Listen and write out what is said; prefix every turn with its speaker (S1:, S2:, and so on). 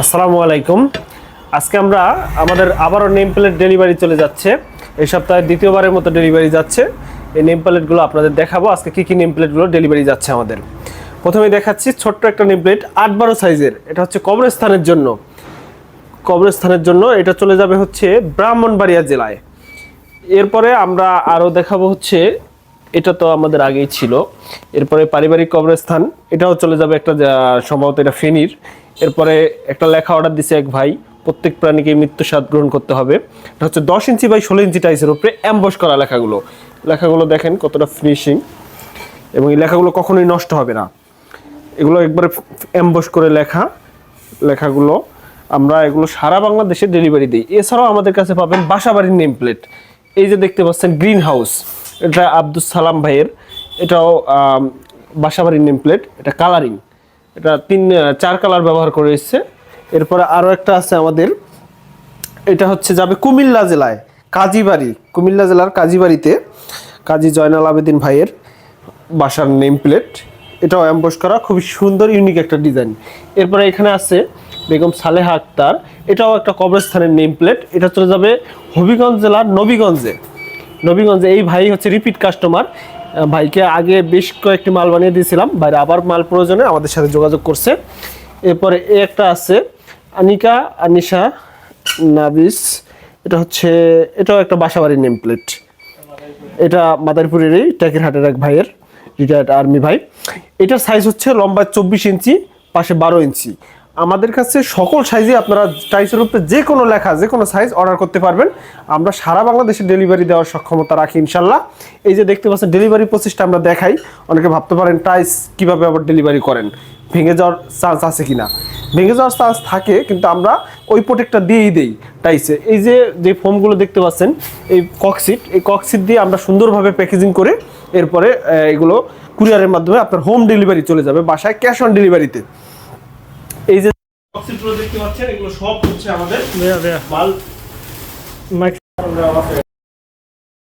S1: আসসালামু আলাইকুম। আজকে আমরা আমাদের আবারও নেম প্লেট ডেলিভারি চলে যাচ্ছে। এই সপ্তাহে দ্বিতীয়বারের মতো ডেলিভারি যাচ্ছে। এই নেম প্লেটগুলো আপনাদের দেখাবো আজকে কী কী নেম প্লেটগুলো ডেলিভারি যাচ্ছে আমাদের। প্রথমে দেখাচ্ছি ছোট্ট একটা নেম প্লেট 8-12 সাইজের। এটা হচ্ছে কবরস্থানের জন্য এটা চলে যাবে হচ্ছে ব্রাহ্মণবাড়িয়া জেলায়। এরপরে আমরা আরও দেখাবো হচ্ছে, এটা তো আমাদের আগেই ছিল। এরপরে পারিবারিক কবরস্থান, এটাও চলে যাবে একটা সম্ভবত এটা ফেনীর। এরপরে একটা লেখা অর্ডার দিছে এক ভাই, প্রত্যেক প্রাণীকে মৃত্যু স্বাদ গ্রহণ করতে হবে। এটা হচ্ছে 10 ইঞ্চি বাই 16 ইঞ্চি টাইসের উপরে অ্যাম্বস করা লেখাগুলো দেখেন কতটা ফিনিশিং, এবং এই লেখাগুলো কখনোই নষ্ট হবে না। এগুলো একবারে অ্যাম্বস করে লেখাগুলো আমরা এগুলো সারা বাংলাদেশে ডেলিভারি দিই। এছাড়াও আমাদের কাছে পাবেন বাসাবাড়ির নেম প্লেট। এই যে দেখতে পাচ্ছেন গ্রিন হাউস, এটা আব্দুল সালাম ভাইয়ের। এটাও বাসাবাড়ির নেম প্লেট। এটা কালারিং, এটা 4 কালার ব্যবহার করে এসছে। এরপরে আরও একটা আছে আমাদের, এটা হচ্ছে যাবে কুমিল্লা জেলায় কুমিল্লা জেলার কাজীবাড়িতে কাজী জয়নাল আবেদিন ভাইয়ের বাসার নেম প্লেট। এটাও অ্যাম্বস করা, খুবই সুন্দর ইউনিক একটা ডিজাইন। এরপরে এখানে আছে বেগম সালেহা আক্তার, এটাও একটা কবরস্থানের নেম প্লেট। এটা চলে যাবে হবিগঞ্জ জেলার নবীগঞ্জে। এই ভাই হচ্ছে রিপিট কাস্টমার। ভাইকে আগে বেশ কয়েকটি মাল বানিয়ে দিয়েছিলাম, ভাইরা আবার মাল প্রয়োজনে আমাদের সাথে যোগাযোগ করছে। এরপরে একটা আছে আনিশা নাবিস, এটাও একটা বাসাবাড়ির নেম প্লেট। এটা মাদারীপুরেরই টাকিরহাটের এক ভাইয়ের, রিটায়ার্ড আর্মি ভাই। এটার সাইজ হচ্ছে লম্বা 24 ইঞ্চি, পাশে 12 ইঞ্চি। আমাদের কাছে সকল সাইজে আপনারা টাইসের উপরে যে কোনো লেখা, যে কোনো সাইজ অর্ডার করতে পারবেন। আমরা সারা বাংলাদেশে ডেলিভারি দেওয়ার সক্ষমতা রাখি ইনশাল্লাহ। এই যে দেখতে পাচ্ছেন ডেলিভারি প্রসেসটা আমরা দেখাই। অনেকে ভাবতে পারেন টাইস কীভাবে আবার ডেলিভারি করেন, ভেঙে যাওয়ার চান্স আছে কিনা। ভেঙে যাওয়ার চান্স থাকে, কিন্তু আমরা ওই প্রোটেক্টটা দিয়েই দেই টাইসে। এই যে ফোমগুলো দেখতে পাচ্ছেন, এই ককসিট দিয়ে আমরা সুন্দরভাবে প্যাকেজিং করে এরপরে এগুলো কুরিয়ারের মাধ্যমে আপনার হোম ডেলিভারি চলে যাবে বাসায়, ক্যাশ অন ডেলিভারিতে। এই যে বক্সগুলো দেখতে পাচ্ছেন, এগুলো সব হচ্ছে আমাদের মাল।